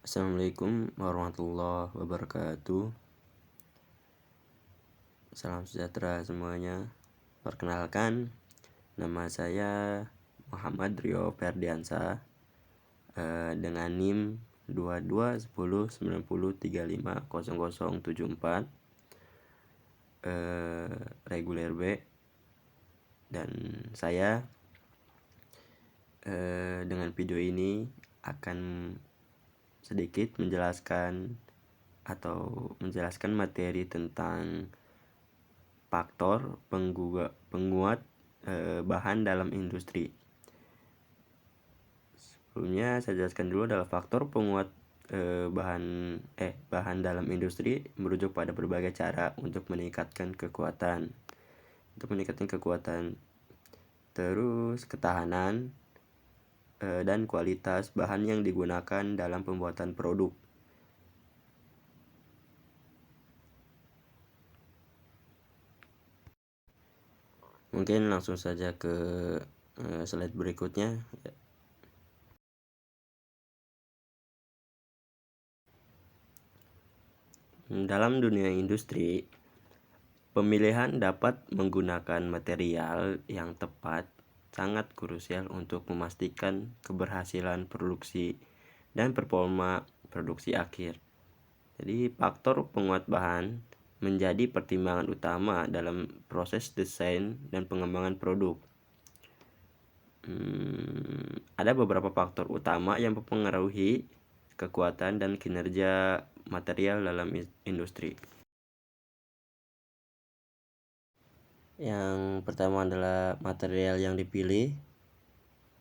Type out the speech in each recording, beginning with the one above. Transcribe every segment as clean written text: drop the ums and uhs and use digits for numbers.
Assalamualaikum warahmatullahi wabarakatuh. Salam sejahtera semuanya. Perkenalkan, nama saya Muhammad Rio Ferdiansa dengan NIM 221090350074 reguler B, dan saya dengan video ini akan sedikit menjelaskan materi tentang faktor penguat bahan dalam industri. Sebelumnya saya jelaskan dulu adalah faktor penguat bahan dalam industri merujuk pada berbagai cara untuk meningkatkan kekuatan, terus ketahanan dan kualitas bahan yang digunakan dalam pembuatan produk. Mungkin langsung saja ke slide berikutnya. Dalam dunia industri, pemilihan dapat menggunakan material yang tepat sangat krusial untuk memastikan keberhasilan produksi dan performa produksi akhir. Jadi faktor penguat bahan menjadi pertimbangan utama dalam proses desain dan pengembangan produk. Ada beberapa faktor utama yang mempengaruhi kekuatan dan kinerja material dalam industri. Yang pertama adalah material yang dipilih,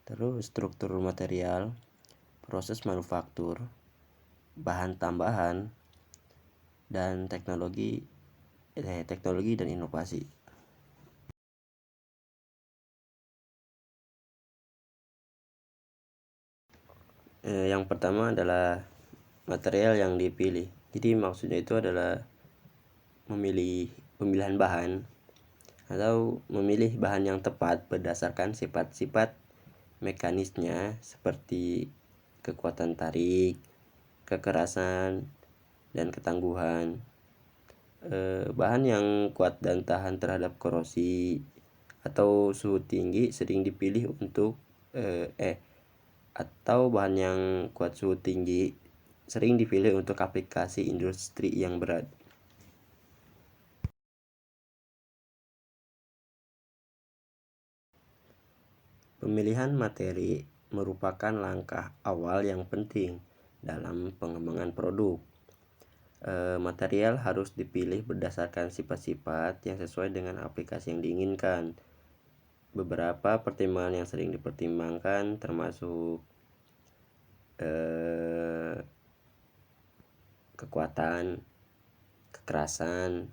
terus struktur material, proses manufaktur, bahan tambahan, dan teknologi dan inovasi. Yang pertama adalah material yang dipilih. Jadi maksudnya itu adalah pemilihan bahan atau memilih bahan yang tepat berdasarkan sifat-sifat mekanisnya seperti kekuatan tarik, kekerasan, dan ketangguhan. Bahan yang kuat dan tahan terhadap korosi atau suhu tinggi sering dipilih untuk aplikasi industri yang berat. Pemilihan materi merupakan langkah awal yang penting dalam pengembangan produk. Material harus dipilih berdasarkan sifat-sifat yang sesuai dengan aplikasi yang diinginkan. Beberapa pertimbangan yang sering dipertimbangkan termasuk kekuatan, kekerasan,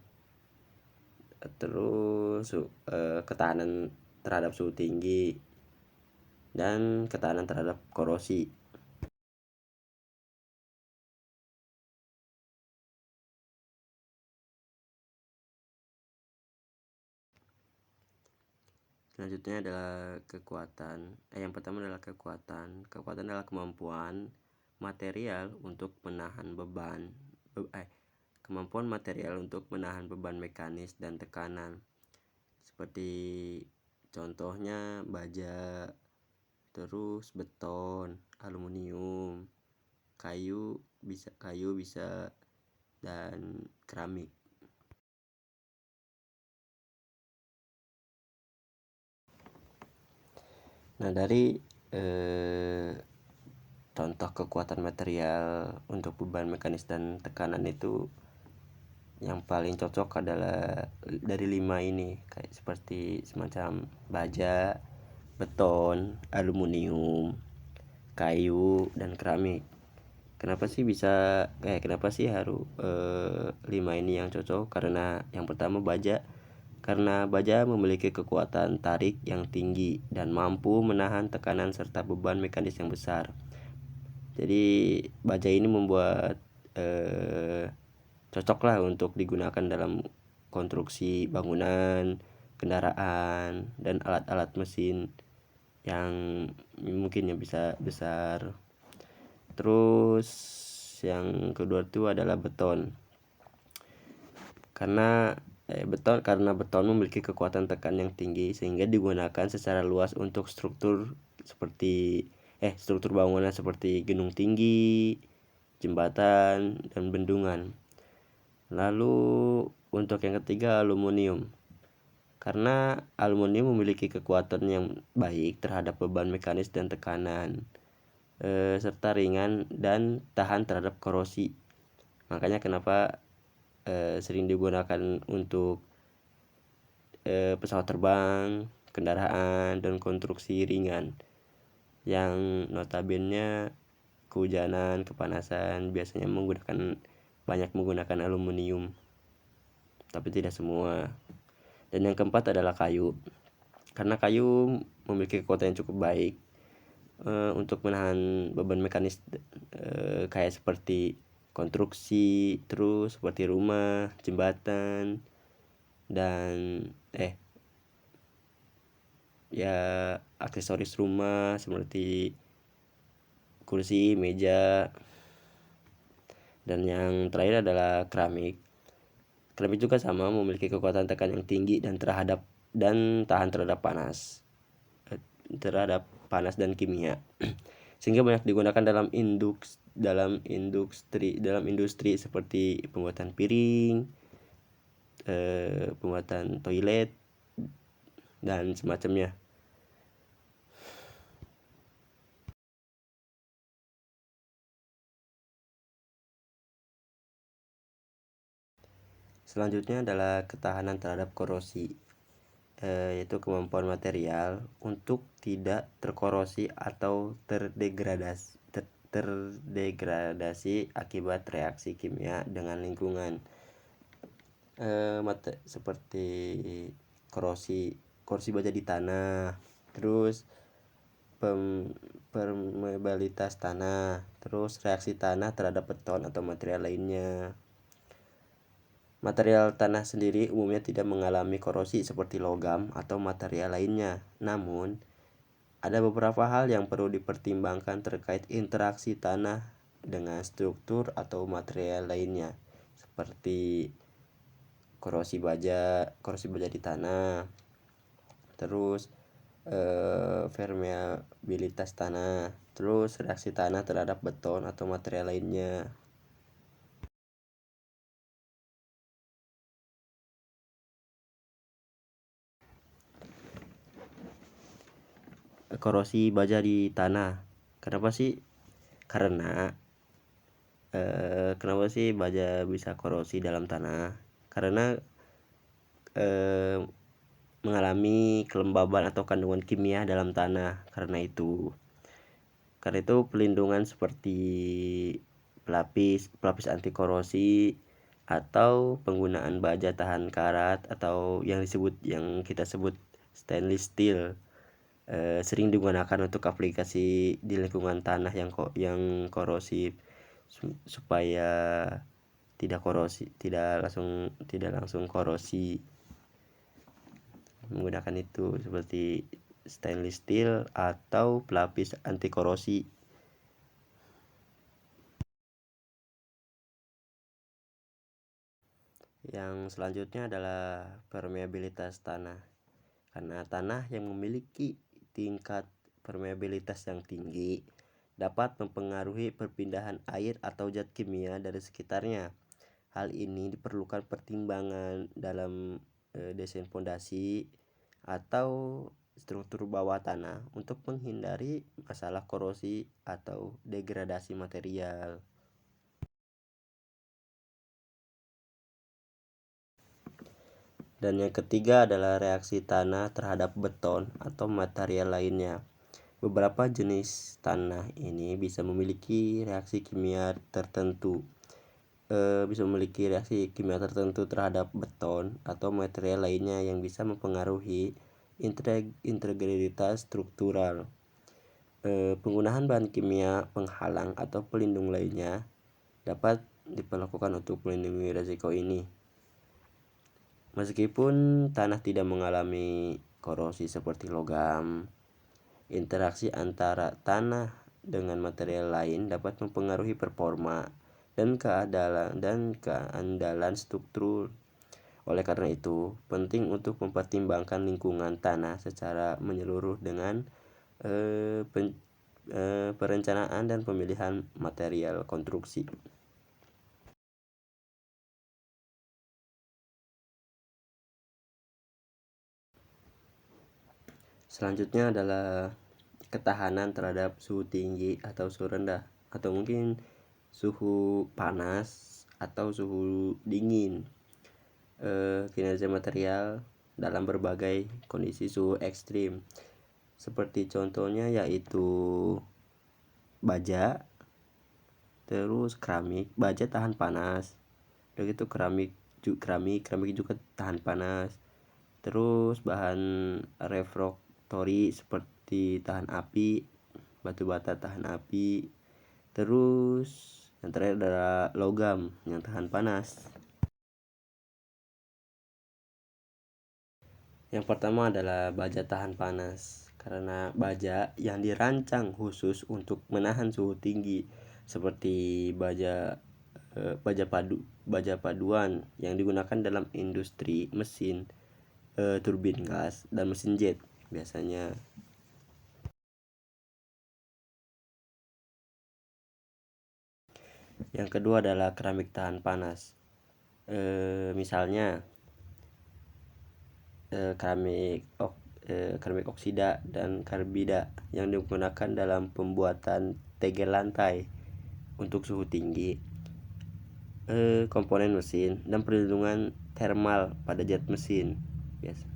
terus ketahanan terhadap suhu tinggi, dan ketahanan terhadap korosi. Selanjutnya adalah kekuatan. Yang pertama adalah kekuatan. Kekuatan adalah kemampuan material untuk menahan beban mekanis dan tekanan. Seperti contohnya baja, terus beton, aluminium, kayu bisa dan keramik. Nah, dari contoh kekuatan material untuk beban mekanis dan tekanan itu yang paling cocok adalah dari 5 ini, kayak seperti semacam baja, beton, aluminium, kayu, dan keramik. Kenapa sih harus 5 ini yang cocok? Karena yang pertama karena baja memiliki kekuatan tarik yang tinggi dan mampu menahan tekanan serta beban mekanis yang besar. Jadi baja ini membuat cocoklah untuk digunakan dalam konstruksi bangunan, kendaraan, dan alat-alat mesin yang mungkin bisa besar. Terus yang kedua itu adalah beton. Karena beton memiliki kekuatan tekan yang tinggi sehingga digunakan secara luas untuk struktur bangunan seperti gedung tinggi, jembatan, dan bendungan. Lalu untuk yang ketiga, aluminium. Karena aluminium memiliki kekuatan yang baik terhadap beban mekanis dan tekanan, serta ringan dan tahan terhadap korosi. Makanya kenapa sering digunakan untuk pesawat terbang, kendaraan, dan konstruksi ringan yang notabene kehujanan, kepanasan biasanya banyak menggunakan aluminium, tapi tidak semua. Dan yang keempat adalah kayu. Karena kayu memiliki kekuatan yang cukup baik untuk menahan beban mekanis kayak seperti konstruksi, terus seperti rumah, jembatan, dan aksesoris rumah seperti kursi, meja. Dan yang terakhir adalah keramik. Keramik juga sama, memiliki kekuatan tekan yang tinggi dan tahan terhadap panas dan kimia. Sehingga banyak digunakan dalam industri seperti pembuatan piring, pembuatan toilet, dan semacamnya. Selanjutnya adalah ketahanan terhadap korosi, yaitu kemampuan material untuk tidak terkorosi atau terdegradasi akibat reaksi kimia dengan lingkungan, seperti korosi baja di tanah, terus permeabilitas tanah, terus reaksi tanah terhadap beton atau material lainnya. Material tanah sendiri umumnya tidak mengalami korosi seperti logam atau material lainnya. Namun, ada beberapa hal yang perlu dipertimbangkan terkait interaksi tanah dengan struktur atau material lainnya, seperti korosi baja di tanah, terus permeabilitas tanah, terus reaksi tanah terhadap beton atau material lainnya. Korosi baja di tanah. Kenapa sih? Karena kenapa sih baja bisa korosi dalam tanah? Karena mengalami kelembaban atau kandungan kimia dalam tanah. Karena itu pelindungan seperti pelapis anti korosi atau penggunaan baja tahan karat atau yang kita sebut stainless steel sering digunakan untuk aplikasi di lingkungan tanah yang korosif supaya tidak langsung korosi. Menggunakan itu seperti stainless steel atau pelapis anti korosi. Yang selanjutnya adalah permeabilitas tanah. Karena tanah yang memiliki tingkat permeabilitas yang tinggi dapat mempengaruhi perpindahan air atau zat kimia dari sekitarnya. Hal ini diperlukan pertimbangan dalam desain fondasi atau struktur bawah tanah untuk menghindari masalah korosi atau degradasi material. Dan yang ketiga adalah reaksi tanah terhadap beton atau material lainnya. Beberapa jenis tanah ini bisa memiliki reaksi kimia tertentu terhadap beton atau material lainnya yang bisa mempengaruhi integritas struktural. Penggunaan bahan kimia penghalang atau pelindung lainnya dapat diperlakukan untuk melindungi risiko ini. Meskipun tanah tidak mengalami korosi seperti logam, interaksi antara tanah dengan material lain dapat mempengaruhi performa keandalan struktur. Oleh karena itu, penting untuk mempertimbangkan lingkungan tanah secara menyeluruh dengan perencanaan dan pemilihan material konstruksi. Selanjutnya adalah ketahanan terhadap suhu tinggi atau suhu rendah, atau mungkin suhu panas atau suhu dingin. Kinerja material dalam berbagai kondisi suhu ekstrim, seperti contohnya yaitu baja, terus keramik. Baja tahan panas, begitu keramik juga tahan panas. Terus bahan refraktori seperti tahan api, batu bata tahan api. Terus yang terakhir adalah logam yang tahan panas. Yang pertama adalah baja tahan panas, karena baja yang dirancang khusus untuk menahan suhu tinggi, seperti baja paduan yang digunakan dalam industri mesin turbin gas dan mesin jet biasanya. Yang kedua adalah keramik tahan panas. Misalnya keramik oksida dan karbida yang digunakan dalam pembuatan tegel lantai untuk suhu tinggi, komponen mesin, dan perlindungan thermal pada jet mesin biasa.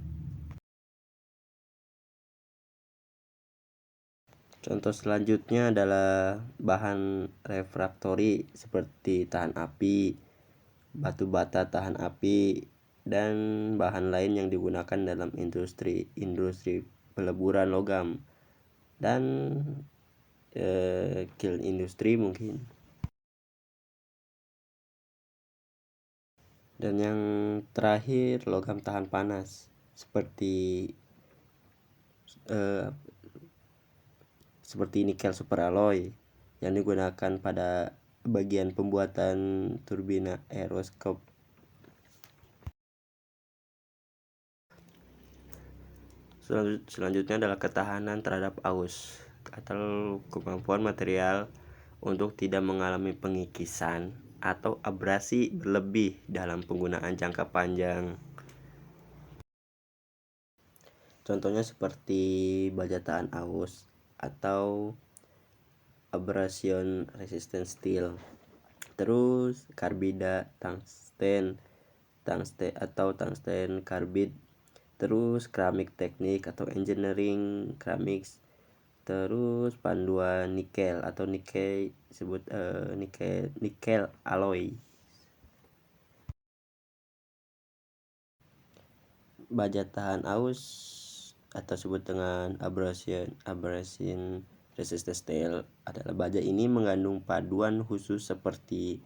Contoh selanjutnya adalah bahan refraktori seperti tahan api, batu bata tahan api, dan bahan lain yang digunakan dalam industri peleburan logam dan kiln industri mungkin. Dan yang terakhir logam tahan panas seperti nikel superalloy yang digunakan pada bagian pembuatan turbina aeroskop. Selanjutnya adalah ketahanan terhadap aus atau kemampuan material untuk tidak mengalami pengikisan atau abrasi berlebih dalam penggunaan jangka panjang. Contohnya seperti baja tahan aus atau abrasion resistant steel. Terus karbida tungsten atau tungsten karbid. Terus keramik teknik atau engineering ceramics. Terus panduan nikel atau nikel alloy. Baja tahan aus atau sebut dengan abrasion resistant steel adalah baja ini mengandung paduan khusus seperti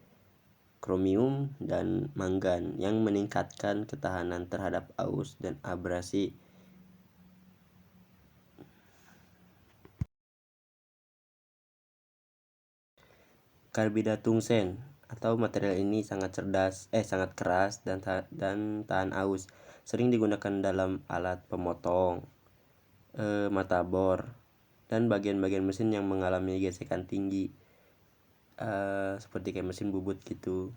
kromium dan mangan yang meningkatkan ketahanan terhadap aus dan abrasi. Karbida tungsten atau material ini sangat keras dan tahan aus. Sering digunakan dalam alat pemotong, mata bor, dan bagian-bagian mesin yang mengalami gesekan tinggi, seperti kayak mesin bubut gitu.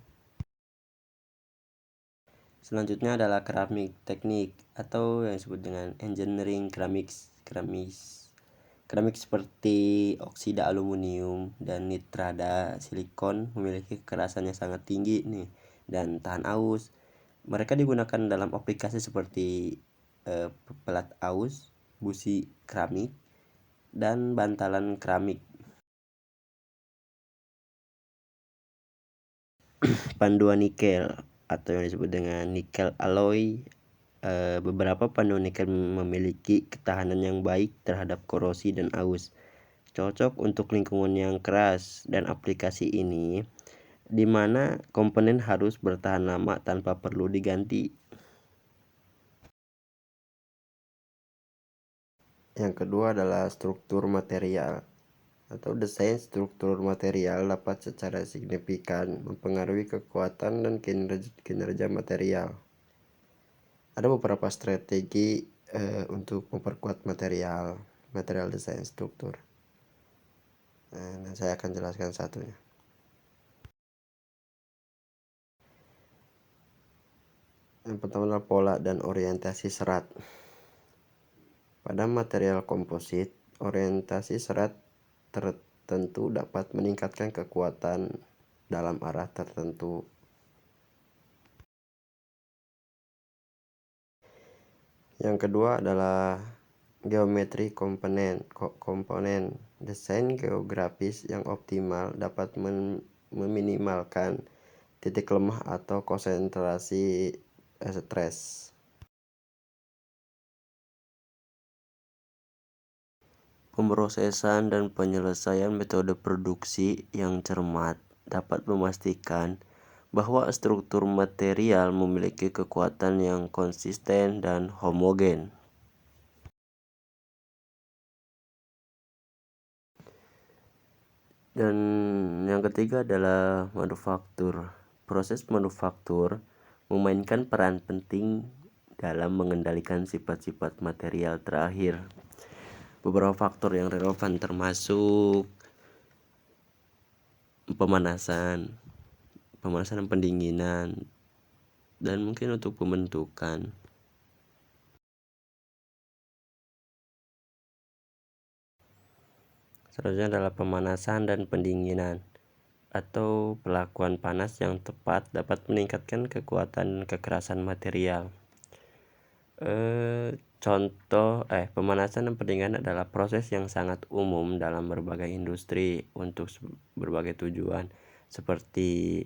Selanjutnya adalah keramik teknik atau yang disebut dengan engineering ceramics. Keramik seperti oksida aluminium dan nitrada silikon memiliki kekerasan yang sangat tinggi nih dan tahan aus. Mereka digunakan dalam aplikasi seperti pelat aus, busi keramik, dan bantalan keramik. Panduan nikel atau yang disebut dengan nikel alloy. Beberapa panduan nikel memiliki ketahanan yang baik terhadap korosi dan aus, cocok untuk lingkungan yang keras dan aplikasi ini di mana komponen harus bertahan lama tanpa perlu diganti. Yang kedua adalah struktur material. atau desain struktur material dapat secara signifikan mempengaruhi kekuatan dan kinerja material. Ada beberapa strategi untuk memperkuat material desain struktur. Nah, saya akan jelaskan satunya. Yang pertama adalah pola dan orientasi serat. Pada material komposit, orientasi serat tertentu dapat meningkatkan kekuatan dalam arah tertentu. Yang kedua adalah geometri komponen. Desain geografis yang optimal dapat meminimalkan titik lemah atau konsentrasi stres. Pemrosesan dan penyelesaian metode produksi yang cermat dapat memastikan bahwa struktur material memiliki kekuatan yang konsisten dan homogen. Dan yang ketiga adalah manufaktur. Proses manufaktur memainkan peran penting dalam mengendalikan sifat-sifat material terakhir. Beberapa faktor yang relevan termasuk pemanasan dan pendinginan, dan mungkin untuk pembentukan. Selanjutnya adalah pemanasan dan pendinginan atau perlakuan panas yang tepat dapat meningkatkan kekuatan dan kekerasan material. Pemanasan dan pendinginan adalah proses yang sangat umum dalam berbagai industri untuk berbagai tujuan seperti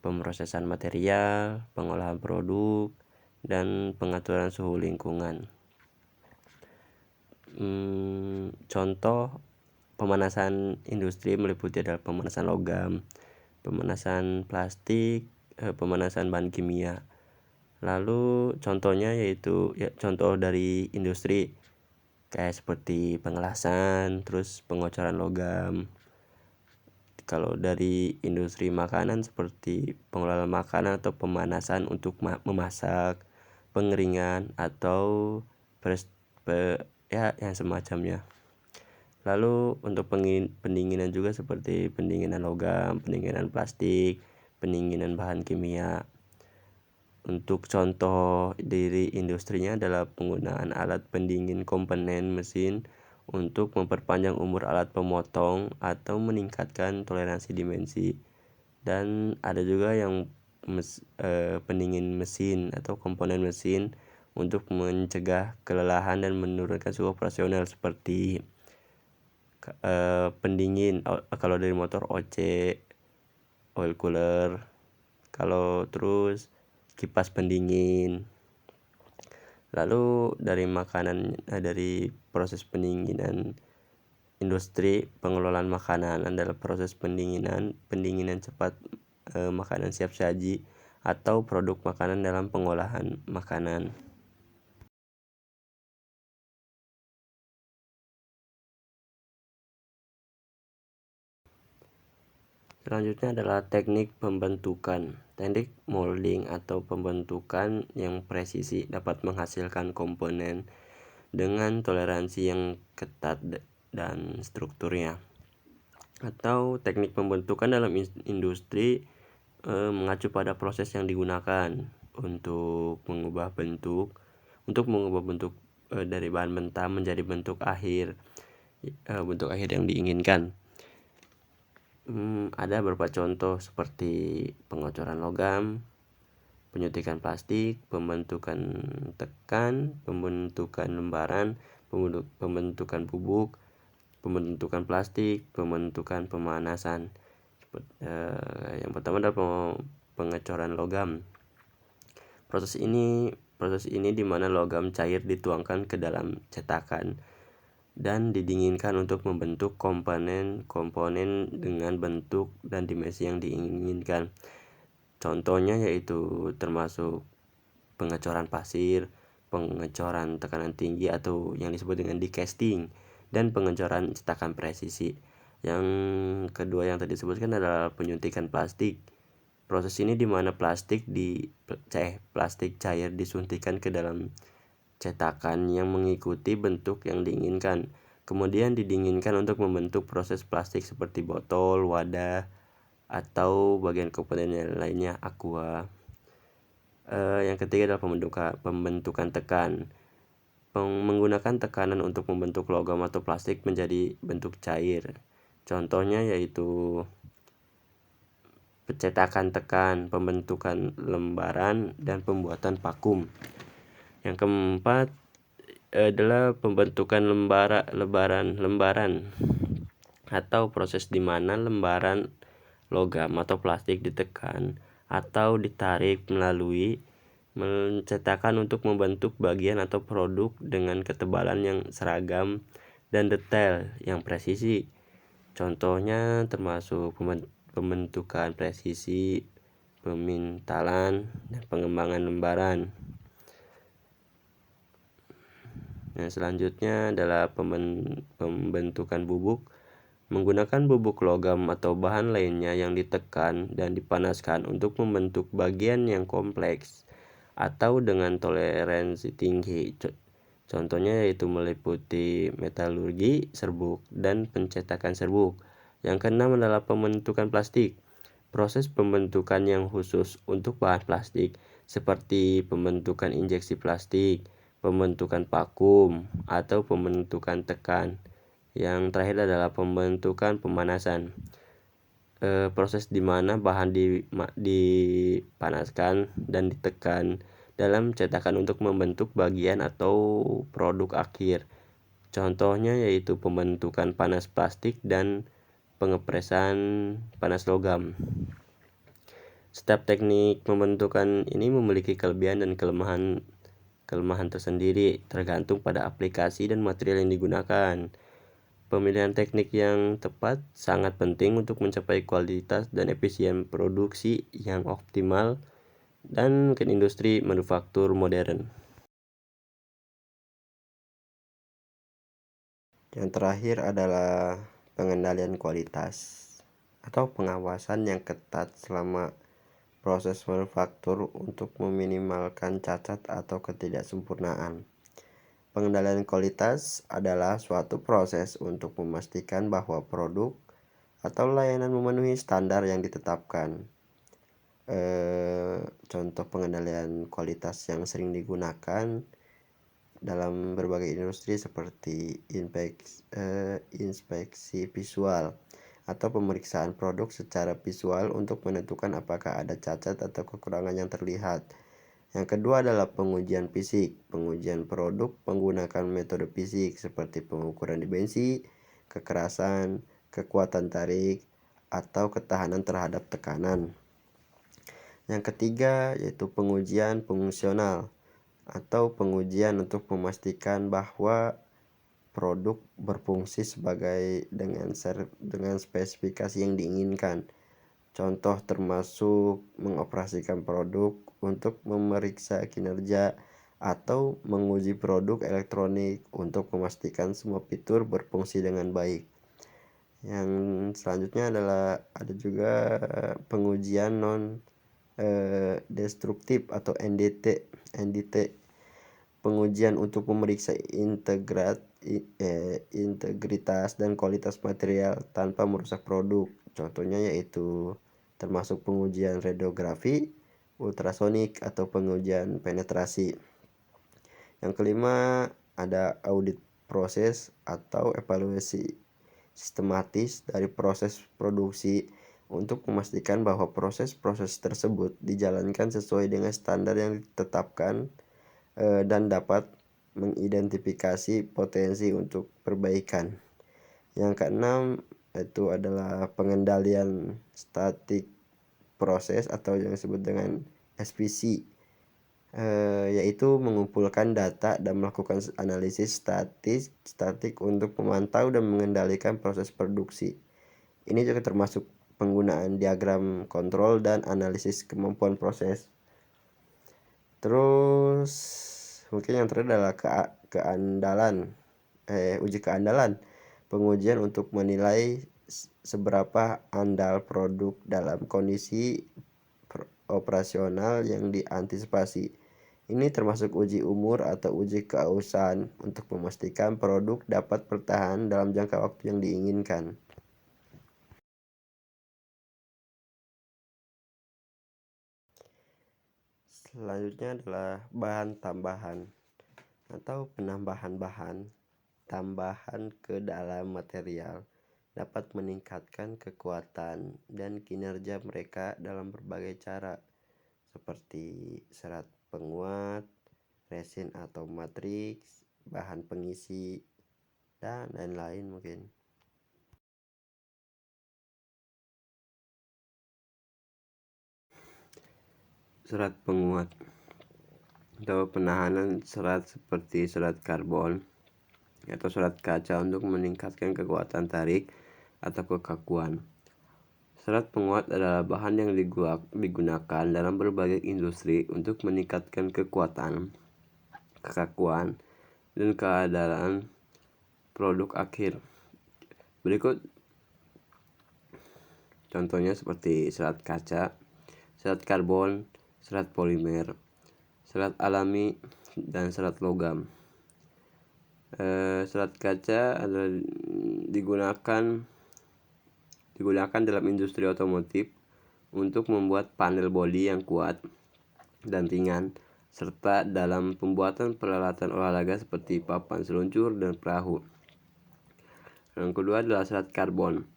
pemrosesan material, pengolahan produk, dan pengaturan suhu lingkungan. Contoh pemanasan industri meliputi adalah pemanasan logam, pemanasan plastik, pemanasan bahan kimia. Lalu contohnya yaitu contoh dari industri kayak seperti pengelasan, terus pengocoran logam. Kalau dari industri makanan seperti pengolahan makanan atau pemanasan untuk memasak, pengeringan atau yang semacamnya. Lalu untuk pendinginan juga seperti pendinginan logam, pendinginan plastik, pendinginan bahan kimia. Untuk contoh dari industrinya adalah penggunaan alat pendingin komponen mesin untuk memperpanjang umur alat pemotong atau meningkatkan toleransi dimensi. Dan ada juga yang pendingin mesin atau komponen mesin untuk mencegah kelelahan dan menurunkan suhu operasional seperti pendingin kalau dari motor OC, oil cooler, kalau terus kipas pendingin. Lalu dari dari proses pendinginan industri pengelolaan makanan adalah proses pendinginan cepat makanan siap saji atau produk makanan dalam pengolahan makanan. Selanjutnya adalah teknik pembentukan. Teknik molding atau pembentukan yang presisi dapat menghasilkan komponen dengan toleransi yang ketat dan strukturnya. Atau teknik pembentukan dalam industri mengacu pada proses yang digunakan untuk mengubah bentuk dari bahan mentah menjadi bentuk akhir yang diinginkan. Ada beberapa contoh seperti pengocoran logam, penyuntikan plastik, pembentukan tekan, pembentukan lembaran, pembentukan bubuk, pembentukan plastik, pembentukan pemanasan. Yang pertama adalah pengecoran logam. Proses ini di mana logam cair dituangkan ke dalam cetakan dan didinginkan untuk membentuk komponen dengan bentuk dan dimensi yang diinginkan. Contohnya yaitu termasuk pengecoran pasir, pengecoran tekanan tinggi atau yang disebut dengan die casting, dan pengecoran cetakan presisi. Yang kedua yang tadi disebutkan adalah penyuntikan plastik. Proses ini di mana plastik cair disuntikan ke dalam cetakan yang mengikuti bentuk yang diinginkan. Kemudian didinginkan untuk membentuk proses plastik seperti botol, wadah, atau bagian komponen lainnya aqua. Yang ketiga adalah pembentukan tekan. Menggunakan tekanan untuk membentuk logam atau plastik menjadi bentuk cair. Contohnya yaitu pencetakan tekan, pembentukan lembaran, dan pembuatan vakum. Yang keempat adalah pembentukan lembaran atau proses di mana lembaran logam atau plastik ditekan atau ditarik melalui mencetakan untuk membentuk bagian atau produk dengan ketebalan yang seragam dan detail yang presisi. Contohnya termasuk pembentukan presisi, pemintalan, dan pengembangan lembaran. Yang selanjutnya adalah pembentukan bubuk. Menggunakan bubuk logam atau bahan lainnya yang ditekan dan dipanaskan untuk membentuk bagian yang kompleks atau dengan toleransi tinggi. Contohnya yaitu meliputi metalurgi serbuk dan pencetakan serbuk. Yang keenam adalah pembentukan plastik. Proses pembentukan yang khusus untuk bahan plastik seperti pembentukan injeksi plastik, pembentukan vakum, atau pembentukan tekan. Yang terakhir adalah pembentukan pemanasan. Proses di mana bahan dipanaskan dan ditekan dalam cetakan untuk membentuk bagian atau produk akhir. Contohnya yaitu pembentukan panas plastik dan pengepresan panas logam. Setiap teknik pembentukan ini memiliki kelebihan dan kelemahan tersendiri tergantung pada aplikasi dan material yang digunakan. Pemilihan teknik yang tepat sangat penting untuk mencapai kualitas dan efisien produksi yang optimal dan ke industri manufaktur modern. Yang terakhir adalah pengendalian kualitas atau pengawasan yang ketat selama proses manufaktur untuk meminimalkan cacat atau ketidaksempurnaan. Pengendalian kualitas adalah suatu proses untuk memastikan bahwa produk atau layanan memenuhi standar yang ditetapkan. Contoh pengendalian kualitas yang sering digunakan dalam berbagai industri seperti inspeksi visual atau pemeriksaan produk secara visual untuk menentukan apakah ada cacat atau kekurangan yang terlihat. Yang kedua adalah pengujian fisik. Pengujian produk menggunakan metode fisik seperti pengukuran dimensi, kekerasan, kekuatan tarik, atau ketahanan terhadap tekanan. Yang ketiga yaitu pengujian fungsional atau pengujian untuk memastikan bahwa produk berfungsi dengan spesifikasi yang diinginkan. Contoh termasuk mengoperasikan produk untuk memeriksa kinerja atau menguji produk elektronik untuk memastikan semua fitur berfungsi dengan baik. Yang selanjutnya adalah ada juga pengujian non destruktif atau NDT. Pengujian untuk memeriksa integritas dan kualitas material tanpa merusak produk. Contohnya yaitu termasuk pengujian radiografi, ultrasonik, atau pengujian penetrasi. Yang kelima ada audit proses atau evaluasi sistematis dari proses produksi untuk memastikan bahwa proses-proses tersebut dijalankan sesuai dengan standar yang ditetapkan dan dapat mengidentifikasi potensi untuk perbaikan. Yang keenam itu adalah pengendalian statik proses atau yang disebut dengan SPC, yaitu mengumpulkan data dan melakukan analisis statik untuk memantau dan mengendalikan proses produksi. Ini juga termasuk penggunaan diagram kontrol dan analisis kemampuan proses. Terus mungkin yang terakhir adalah uji keandalan. Pengujian untuk menilai seberapa andal produk dalam kondisi operasional yang diantisipasi. Ini termasuk uji umur atau uji keausan untuk memastikan produk dapat bertahan dalam jangka waktu yang diinginkan. Selanjutnya adalah bahan tambahan atau penambahan bahan tambahan ke dalam material dapat meningkatkan kekuatan dan kinerja mereka dalam berbagai cara, seperti serat penguat, resin atau matriks, bahan pengisi, dan lain-lain mungkin. Serat penguat atau penahanan serat seperti serat karbon atau serat kaca untuk meningkatkan kekuatan tarik atau kekakuan. Serat penguat adalah bahan yang digunakan dalam berbagai industri untuk meningkatkan kekuatan, kekakuan, dan keadaan produk akhir. Berikut contohnya seperti serat kaca, serat karbon, serat polimer, serat alami, dan serat logam. Serat kaca adalah digunakan dalam industri otomotif untuk membuat panel bodi yang kuat dan ringan, serta dalam pembuatan peralatan olahraga seperti papan seluncur dan perahu. Yang kedua adalah serat karbon,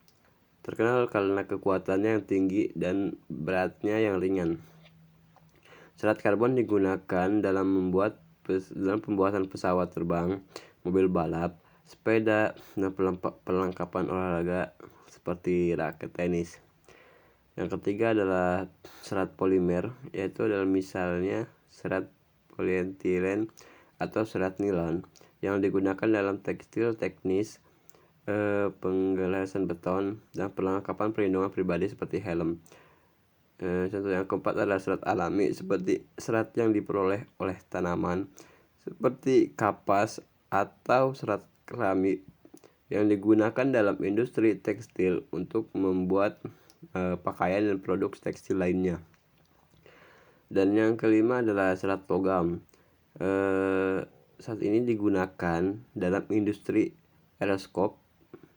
terkenal karena kekuatannya yang tinggi dan beratnya yang ringan. Serat karbon digunakan dalam pembuatan pesawat terbang, mobil balap, sepeda, dan perlengkapan olahraga seperti raket tenis. Yang ketiga adalah serat polimer, yaitu adalah misalnya serat polietilen atau serat nilon yang digunakan dalam tekstil teknis, penggelasan beton, dan perlengkapan perlindungan pribadi seperti helm. Contoh yang keempat adalah serat alami, seperti serat yang diperoleh oleh tanaman seperti kapas atau serat keramik yang digunakan dalam industri tekstil untuk membuat pakaian dan produk tekstil lainnya. Dan yang kelima adalah serat logam. Saat ini digunakan dalam industri aeroskop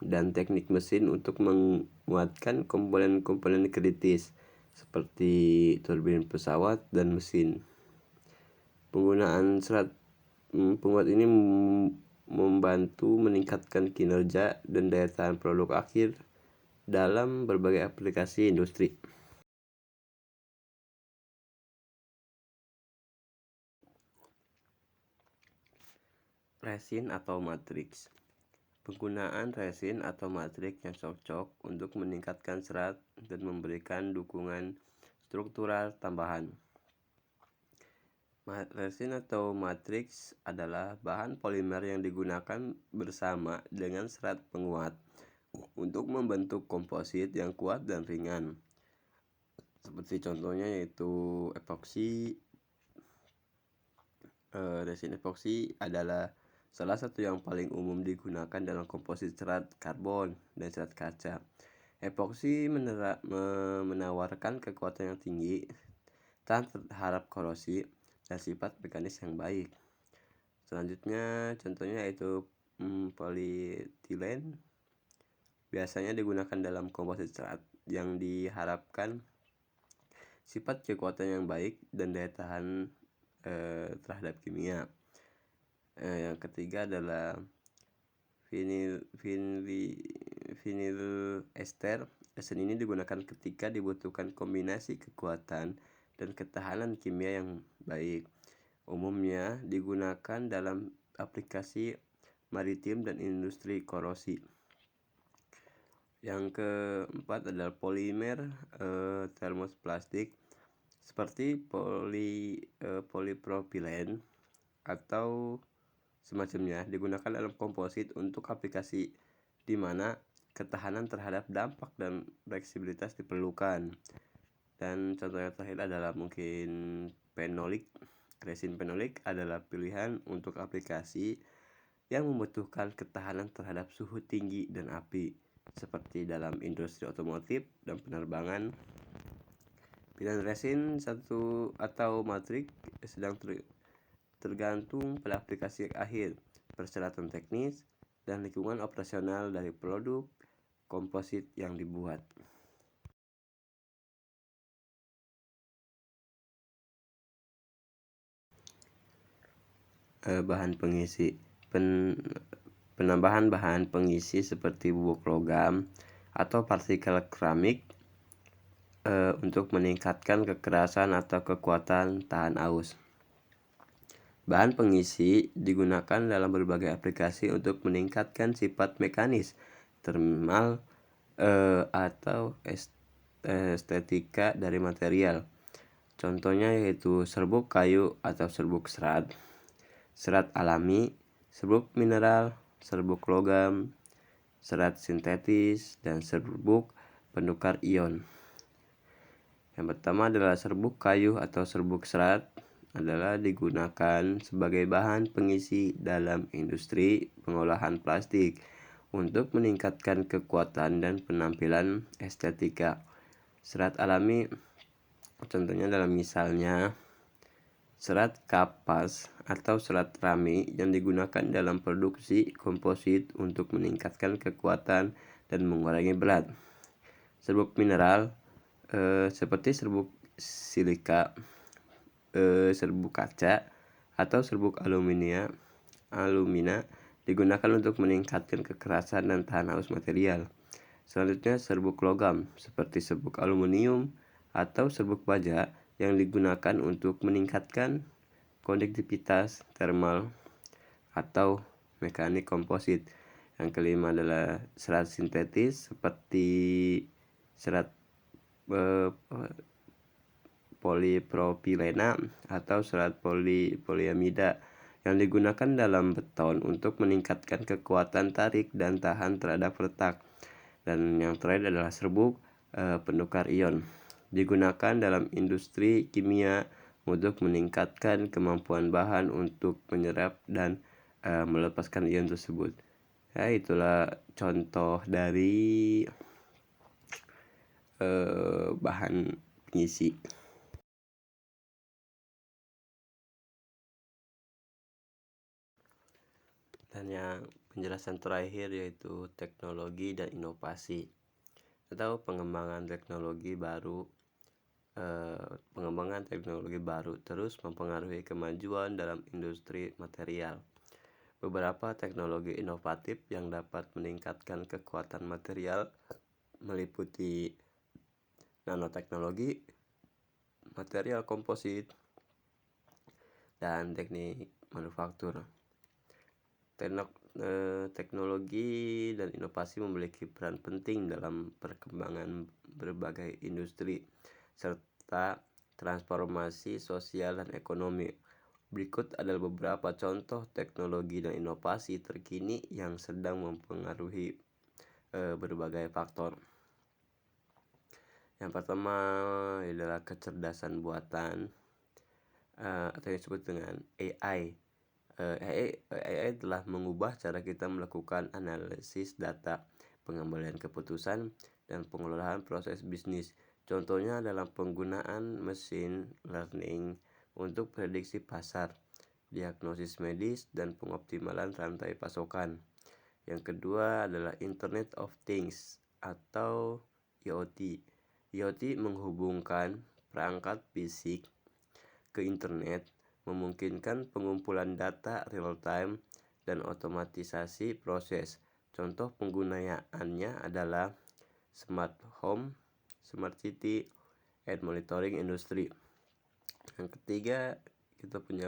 dan teknik mesin untuk menguatkan komponen-komponen kritis seperti turbin pesawat dan mesin. Penggunaan serat penguat ini membantu meningkatkan kinerja dan daya tahan produk akhir dalam berbagai aplikasi industri. Resin atau matriks. Penggunaan resin atau matriks yang cocok untuk meningkatkan serat dan memberikan dukungan struktural tambahan. Resin atau matriks adalah bahan polimer yang digunakan bersama dengan serat penguat untuk membentuk komposit yang kuat dan ringan. Seperti contohnya yaitu epoksi. Resin epoksi adalah salah satu yang paling umum digunakan dalam komposit serat karbon dan serat kaca. Epoksi menawarkan kekuatan yang tinggi, tahan terhadap korosi, dan sifat mekanis yang baik. Selanjutnya contohnya yaitu polietilen. Biasanya digunakan dalam komposit serat yang diharapkan sifat kekuatan yang baik dan daya tahan terhadap kimia. Yang ketiga adalah vinyl ester. Resin ini digunakan ketika dibutuhkan kombinasi kekuatan dan ketahanan kimia yang baik. Umumnya digunakan dalam aplikasi maritim dan industri korosi. Yang keempat adalah polimer termoplastik seperti polipropilen atau semacamnya, digunakan dalam komposit untuk aplikasi di mana ketahanan terhadap dampak dan fleksibilitas diperlukan. Dan contoh yang terakhir adalah mungkin fenolik. Resin fenolik adalah pilihan untuk aplikasi yang membutuhkan ketahanan terhadap suhu tinggi dan api. seperti dalam industri otomotif dan penerbangan. Pilihan resin satu atau matrik sedang tergantung pada aplikasi akhir, persyaratan teknis, dan lingkungan operasional dari produk komposit yang dibuat. Bahan pengisi penambahan bahan pengisi seperti bubuk logam atau partikel keramik untuk meningkatkan kekerasan atau kekuatan tahan aus. Bahan pengisi digunakan dalam berbagai aplikasi untuk meningkatkan sifat mekanis, termal, atau estetika dari material. Contohnya yaitu serbuk kayu atau serbuk serat, serat alami, serbuk mineral, serbuk logam, serat sintetis, dan serbuk penukar ion. Yang pertama adalah serbuk kayu atau serbuk serat adalah digunakan sebagai bahan pengisi dalam industri pengolahan plastik untuk meningkatkan kekuatan dan penampilan estetika. Serat alami contohnya dalam misalnya serat kapas atau serat rami yang digunakan dalam produksi komposit untuk meningkatkan kekuatan dan mengurangi berat. Serbuk mineral seperti serbuk silika, serbuk kaca, atau serbuk alumina digunakan untuk meningkatkan kekerasan dan tahan aus material. Selanjutnya serbuk logam seperti serbuk aluminium atau serbuk baja yang digunakan untuk meningkatkan konduktivitas termal atau mekanik komposit. Yang kelima adalah serat sintetis seperti serat polipropilena atau serat poliamida yang digunakan dalam beton untuk meningkatkan kekuatan tarik dan tahan terhadap retak. Dan yang terakhir adalah serbuk penukar ion, digunakan dalam industri kimia untuk meningkatkan kemampuan bahan untuk menyerap dan melepaskan ion tersebut. Ya, itulah contoh dari bahan pengisi. Dan yang penjelasan terakhir yaitu teknologi dan inovasi atau pengembangan teknologi baru. Pengembangan teknologi baru terus mempengaruhi kemajuan dalam industri material. Beberapa teknologi inovatif yang dapat meningkatkan kekuatan material meliputi nanoteknologi, material komposit, dan teknik manufaktur. Teknologi dan inovasi memiliki peran penting dalam perkembangan berbagai industri serta transformasi sosial dan ekonomi. Berikut adalah beberapa contoh teknologi dan inovasi terkini yang sedang mempengaruhi berbagai faktor. Yang pertama adalah kecerdasan buatan atau yang disebut dengan AI. AI telah mengubah cara kita melakukan analisis data, pengambilan keputusan, dan pengelolaan proses bisnis. Contohnya dalam penggunaan machine learning untuk prediksi pasar, diagnosis medis, dan pengoptimalan rantai pasokan. Yang kedua adalah Internet of Things atau IoT. IoT menghubungkan perangkat fisik ke internet, memungkinkan pengumpulan data real-time dan otomatisasi proses. Contoh penggunaannya adalah smart home, smart city, and monitoring industry. Yang ketiga kita punya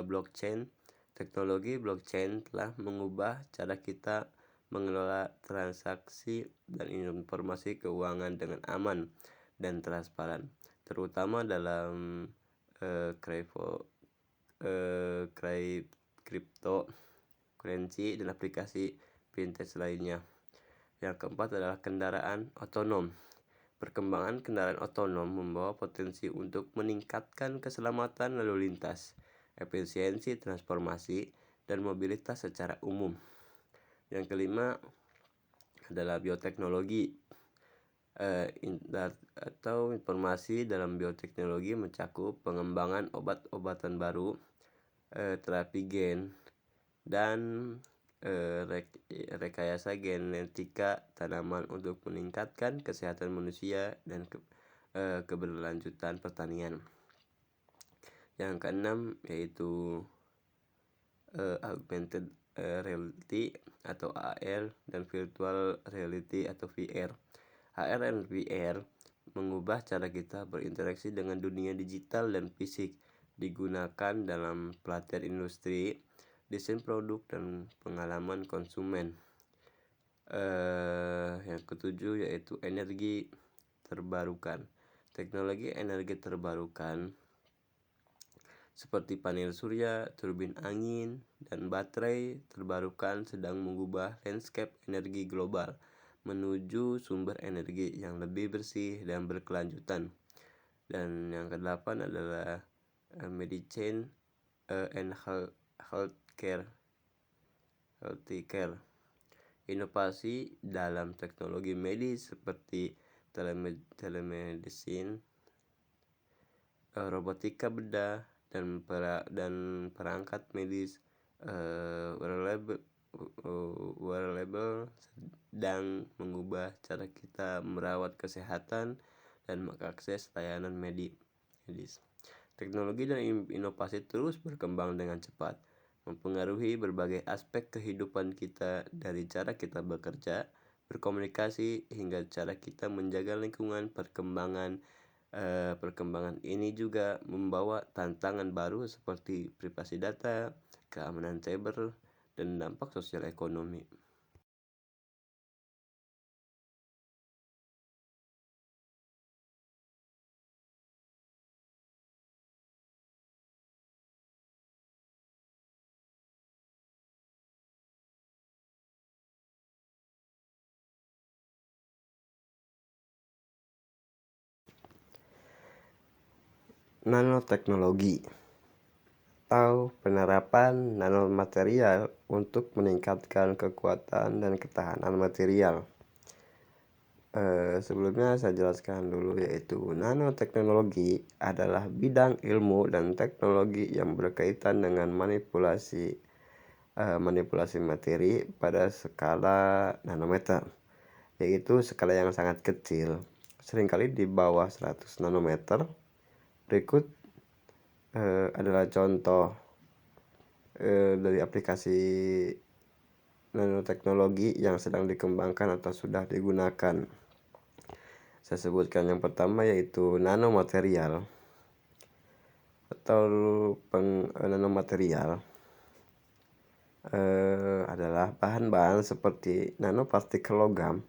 blockchain. Teknologi blockchain telah mengubah cara kita mengelola transaksi dan informasi keuangan dengan aman dan transparan, terutama dalam cryptocurrency dan aplikasi fintech lainnya. Yang keempat adalah kendaraan otonom. Perkembangan kendaraan otonom membawa potensi untuk meningkatkan keselamatan lalu lintas, efisiensi transportasi, dan mobilitas secara umum. Yang kelima, adalah bioteknologi. Atau informasi dalam bioteknologi mencakup pengembangan obat-obatan baru, terapi gen, dan rekayasa genetika tanaman untuk meningkatkan kesehatan manusia dan keberlanjutan pertanian. Yang keenam yaitu augmented reality atau AR dan virtual reality atau VR. AR dan VR mengubah cara kita berinteraksi dengan dunia digital dan fisik, digunakan dalam pelatihan industri, desain produk, dan pengalaman konsumen. Yang ketujuh yaitu energi terbarukan. Teknologi energi terbarukan seperti panel surya, turbin angin, dan baterai terbarukan sedang mengubah landscape energi global menuju sumber energi yang lebih bersih dan berkelanjutan. Dan yang kedelapan adalah medicine and healthcare. Inovasi dalam teknologi medis seperti telemedicine, robotika bedah, dan perangkat medis wearable sedang mengubah cara kita merawat kesehatan dan mengakses layanan medis. Teknologi dan inovasi terus berkembang dengan cepat, mempengaruhi berbagai aspek kehidupan kita, dari cara kita bekerja, berkomunikasi, hingga cara kita menjaga lingkungan. Perkembangan ini juga membawa tantangan baru seperti privasi data, keamanan cyber, dan dampak sosial ekonomi. Nanoteknologi atau penerapan nanomaterial untuk meningkatkan kekuatan dan ketahanan material. Sebelumnya saya jelaskan dulu, yaitu nanoteknologi adalah bidang ilmu dan teknologi yang berkaitan dengan manipulasi materi pada skala nanometer, yaitu skala yang sangat kecil, seringkali di bawah 100 nanometer. Berikut adalah contoh dari aplikasi nanoteknologi yang sedang dikembangkan atau sudah digunakan. Saya sebutkan yang pertama, yaitu nanomaterial atau nanomaterial adalah bahan-bahan seperti nanopartikel logam,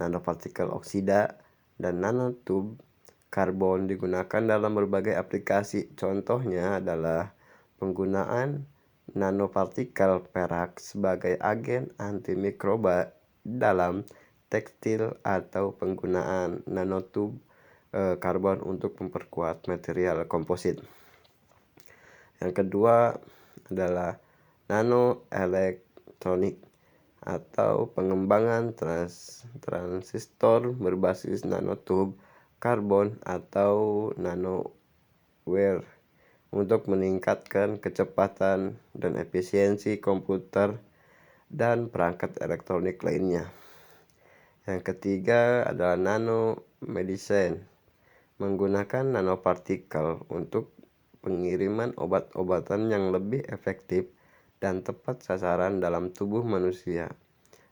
nanopartikel oksida, dan nanotub karbon digunakan dalam berbagai aplikasi. Contohnya adalah penggunaan nanopartikel perak sebagai agen antimikroba dalam tekstil, atau penggunaan nanotub karbon untuk memperkuat material komposit. Yang kedua adalah nanoelektronik atau pengembangan transistor berbasis nanotub karbon atau nanowire untuk meningkatkan kecepatan dan efisiensi komputer dan perangkat elektronik lainnya. Yang ketiga adalah nanomedicine, menggunakan nanopartikel untuk pengiriman obat-obatan yang lebih efektif dan tepat sasaran dalam tubuh manusia,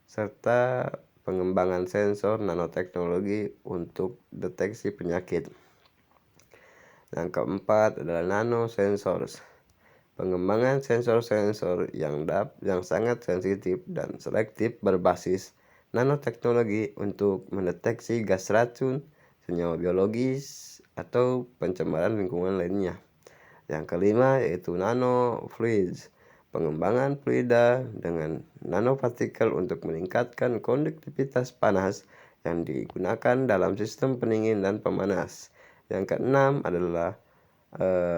serta pengembangan sensor nanoteknologi untuk deteksi penyakit. Yang keempat adalah nanosensors, pengembangan sensor-sensor yang sangat sensitif dan selektif berbasis nanoteknologi untuk mendeteksi gas racun, senyawa biologis, atau pencemaran lingkungan lainnya. Yang kelima yaitu nanofluids, pengembangan fluida dengan nanopartikel untuk meningkatkan konduktivitas panas yang digunakan dalam sistem pendingin dan pemanas. Yang keenam adalah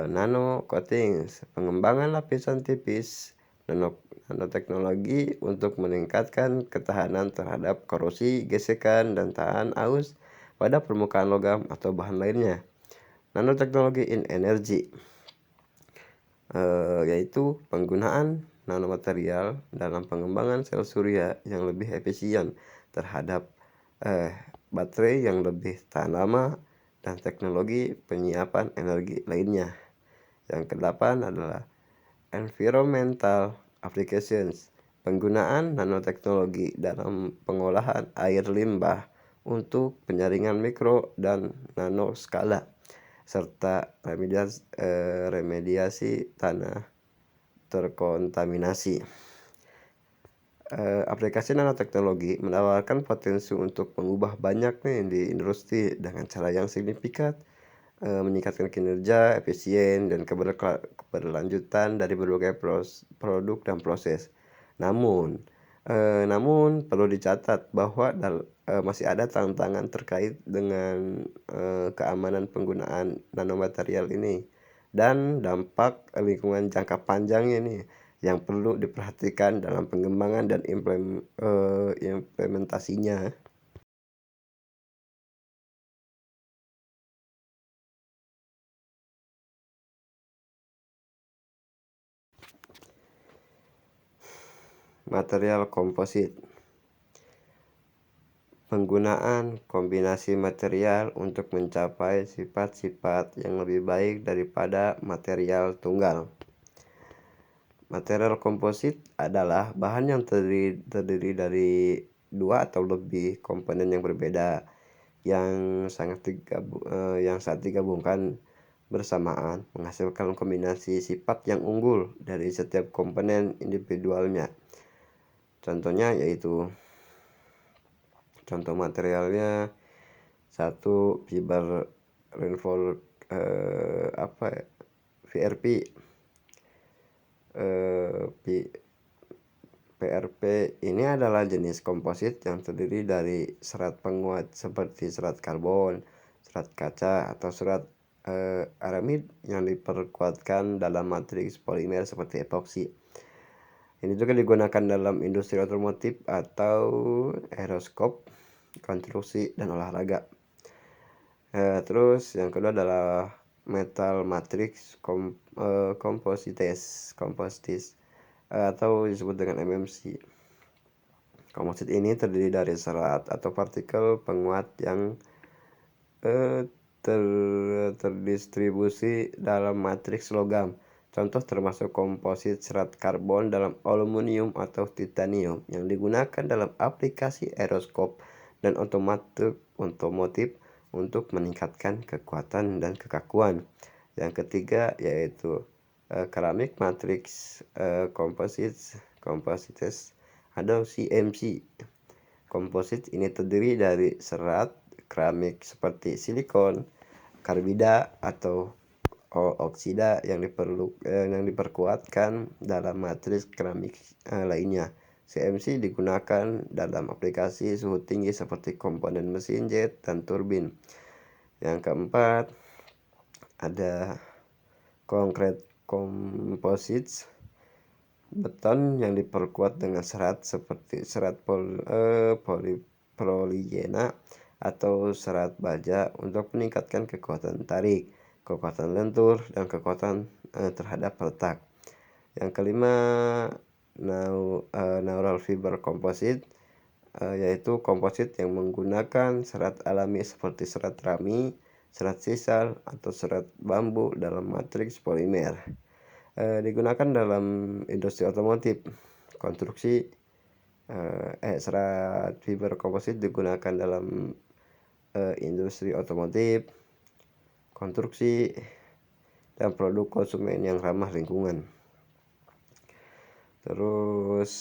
nano coatings, pengembangan lapisan tipis Nanoteknologi untuk meningkatkan ketahanan terhadap korosi, gesekan, dan tahan aus pada permukaan logam atau bahan lainnya. Nanoteknologi in energy yaitu penggunaan nanomaterial dalam pengembangan sel surya yang lebih efisien terhadap baterai yang lebih tahan lama dan teknologi penyiapan energi lainnya. Yang kedelapan adalah environmental applications, penggunaan nanoteknologi dalam pengolahan air limbah untuk penyaringan mikro dan nanoskala serta remediasi tanah terkontaminasi. Aplikasi nanoteknologi menawarkan potensi untuk mengubah banyak nih di industri dengan cara yang signifikan, meningkatkan kinerja, efisien, dan keberlanjutan dari berbagai produk dan proses. Namun perlu dicatat bahwa masih ada tantangan terkait dengan keamanan penggunaan nanomaterial ini dan dampak lingkungan jangka panjangnya nih yang perlu diperhatikan dalam pengembangan dan implementasinya. Material komposit, penggunaan kombinasi material untuk mencapai sifat-sifat yang lebih baik daripada material tunggal. Material komposit adalah bahan yang terdiri dari dua atau lebih komponen yang berbeda yang saat digabungkan bersamaan menghasilkan kombinasi sifat yang unggul dari setiap komponen individualnya. Contoh materialnya: satu, fiber reinforced VRP. PRP ini adalah jenis komposit yang terdiri dari serat penguat seperti serat karbon, serat kaca, atau serat aramid yang diperkuatkan dalam matriks polimer seperti epoksi. Ini juga digunakan dalam industri otomotif atau aeroskop, konstruksi, dan olahraga. Terus yang kedua adalah metal matrix composites atau disebut dengan MMC. Komposit ini terdiri dari serat atau partikel penguat yang terdistribusi dalam matriks logam. Contoh termasuk komposit serat karbon dalam aluminium atau titanium yang digunakan dalam aplikasi aeroskop dan otomotif untuk meningkatkan kekuatan dan kekakuan. Yang ketiga yaitu keramik matrix composites atau CMC. Komposit ini terdiri dari serat keramik seperti silikon, karbida, atau oksida yang diperkuatkan dalam matriks keramik lainnya. CMC digunakan dalam aplikasi suhu tinggi seperti komponen mesin jet dan turbin. Yang keempat ada concrete composites, beton yang diperkuat dengan serat seperti serat polipropilena atau serat baja untuk meningkatkan kekuatan tarik, kekuatan lentur, dan kekuatan terhadap retak. Yang kelima, neural fiber composite, yaitu komposit yang menggunakan serat alami seperti serat rami, serat sisal, atau serat bambu dalam matriks polimer. Digunakan dalam industri otomotif, konstruksi. Serat fiber komposit digunakan dalam industri otomotif, konstruksi, dan produk konsumen yang ramah lingkungan. Terus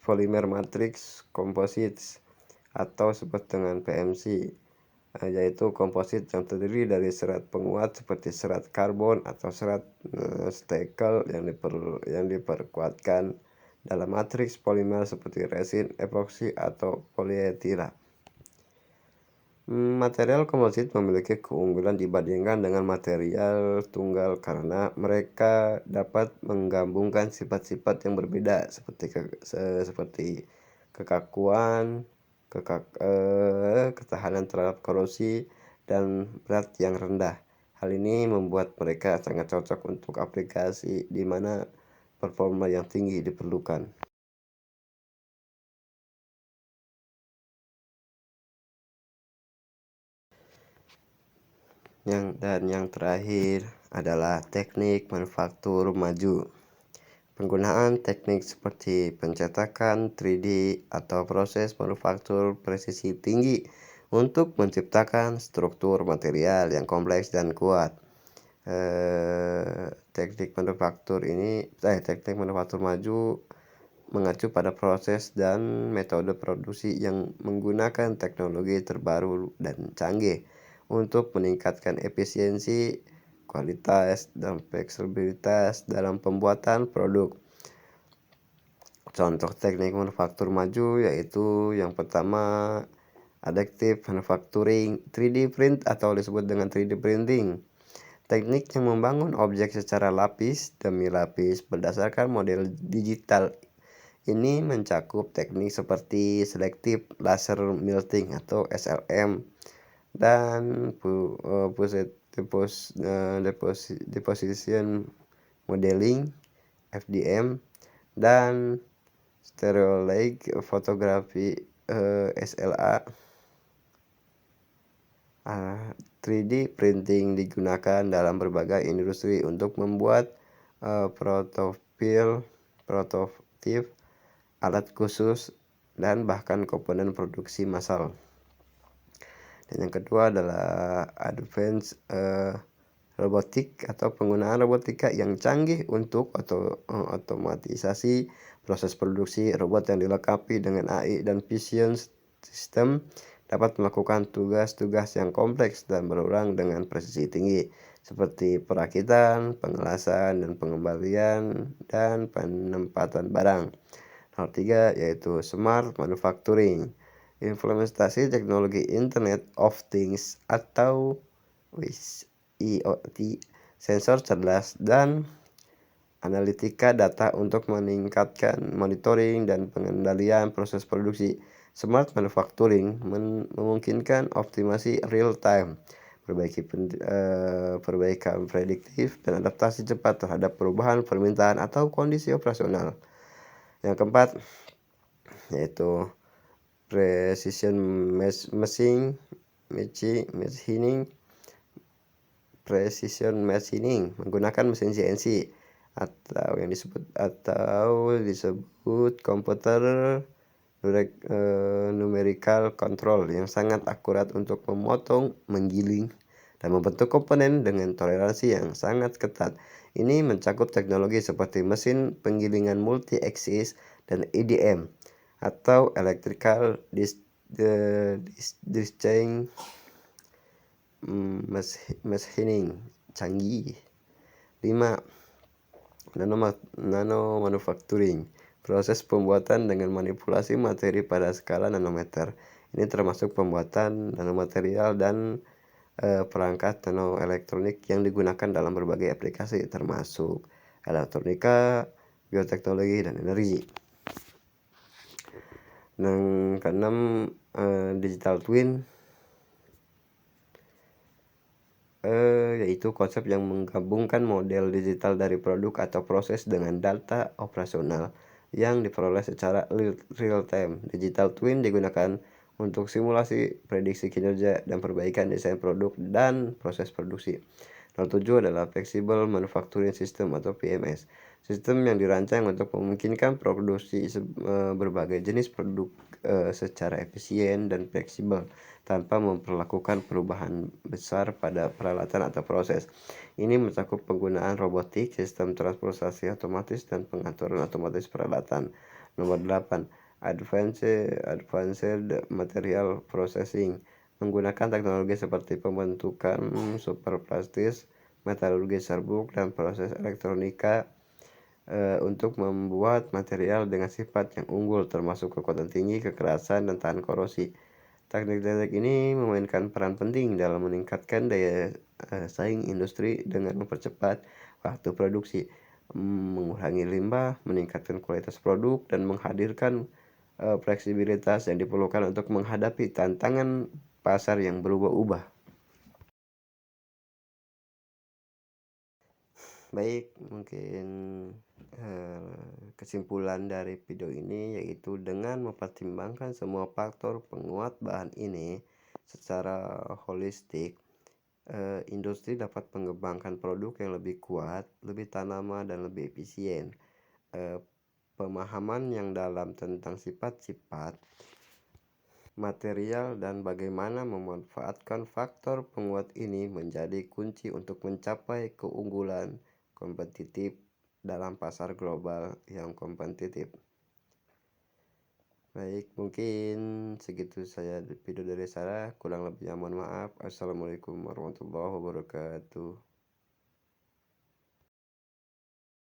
polymer matrix composites atau disebut dengan PMC, yaitu komposit yang terdiri dari serat penguat seperti serat karbon atau serat stekel yang diperkuatkan dalam matriks polimer seperti resin, epoksi, atau polietila. Material komposit memiliki keunggulan dibandingkan dengan material tunggal karena mereka dapat menggabungkan sifat-sifat yang berbeda seperti kekakuan, ketahanan terhadap korosi, dan berat yang rendah. Hal ini membuat mereka sangat cocok untuk aplikasi di mana performa yang tinggi diperlukan. Yang terakhir adalah teknik manufaktur maju. Penggunaan teknik seperti pencetakan 3D atau proses manufaktur presisi tinggi untuk menciptakan struktur material yang kompleks dan kuat. Teknik manufaktur maju mengacu pada proses dan metode produksi yang menggunakan teknologi terbaru dan canggih untuk meningkatkan efisiensi, kualitas, dan fleksibilitas dalam pembuatan produk. Contoh teknik manufaktur maju yaitu yang pertama additive manufacturing, 3D print atau disebut dengan 3D printing. Teknik yang membangun objek secara lapis demi lapis berdasarkan model digital. Ini mencakup teknik seperti selective laser melting atau SLM dan deposition modeling FDM dan stereolike fotografi SLA. 3D printing digunakan dalam berbagai industri untuk membuat prototip, alat khusus, dan bahkan komponen produksi massal. Dan yang kedua adalah advance robotik atau penggunaan robotika yang canggih untuk otomatisasi proses produksi. Robot yang dilengkapi dengan AI dan vision system dapat melakukan tugas-tugas yang kompleks dan berulang dengan presisi tinggi seperti perakitan, pengelasan, dan pengembalian dan penempatan barang. Hal tiga yaitu smart manufacturing, implementasi teknologi Internet of Things atau IoT, sensor cerdas, dan analitika data untuk meningkatkan monitoring dan pengendalian proses produksi. Smart manufacturing memungkinkan optimasi real time, perbaikan prediktif, dan adaptasi cepat terhadap perubahan permintaan atau kondisi operasional. Yang keempat yaitu precision machining menggunakan mesin CNC atau disebut komputer numerical control yang sangat akurat untuk memotong, menggiling, dan membentuk komponen dengan toleransi yang sangat ketat. Ini mencakup teknologi seperti mesin penggilingan multi-axis dan EDM atau electrical discharge machining canggih. 5. Nano manufacturing, proses pembuatan dengan manipulasi materi pada skala nanometer. Ini termasuk pembuatan nanomaterial dan perangkat nanoelektronik yang digunakan dalam berbagai aplikasi termasuk elektronika, bioteknologi, dan energi. Yang keenam, digital twin, yaitu konsep yang menggabungkan model digital dari produk atau proses dengan data operasional yang diperoleh secara real time. Digital twin digunakan untuk simulasi, prediksi kinerja, dan perbaikan desain produk dan proses produksi. Nomor 7 adalah Flexible Manufacturing System atau PMS. Sistem yang dirancang untuk memungkinkan produksi berbagai jenis produk secara efisien dan fleksibel tanpa memperlakukan perubahan besar pada peralatan atau proses. Ini mencakup penggunaan robotik, sistem transportasi otomatis, dan pengaturan otomatis peralatan. Nomor 8, Advanced Material Processing, menggunakan teknologi seperti pembentukan superplastis, metalurgi serbuk, dan proses elektronika untuk membuat material dengan sifat yang unggul termasuk kekuatan tinggi, kekerasan, dan tahan korosi. Teknik-teknik ini memainkan peran penting dalam meningkatkan daya saing industri dengan mempercepat waktu produksi, mengurangi limbah, meningkatkan kualitas produk, dan menghadirkan fleksibilitas yang diperlukan untuk menghadapi tantangan pasar yang berubah-ubah. Baik, mungkin kesimpulan dari video ini yaitu dengan mempertimbangkan semua faktor penguat bahan ini secara holistik, industri dapat mengembangkan produk yang lebih kuat, lebih tanaman, dan lebih efisien. Eh, Pemahaman yang dalam tentang sifat-sifat material dan bagaimana memanfaatkan faktor penguat ini menjadi kunci untuk mencapai keunggulan kompetitif dalam pasar global yang kompetitif. Baik, mungkin segitu saya video dari saya. Kurang lebihnya mohon maaf. Assalamualaikum warahmatullahi wabarakatuh.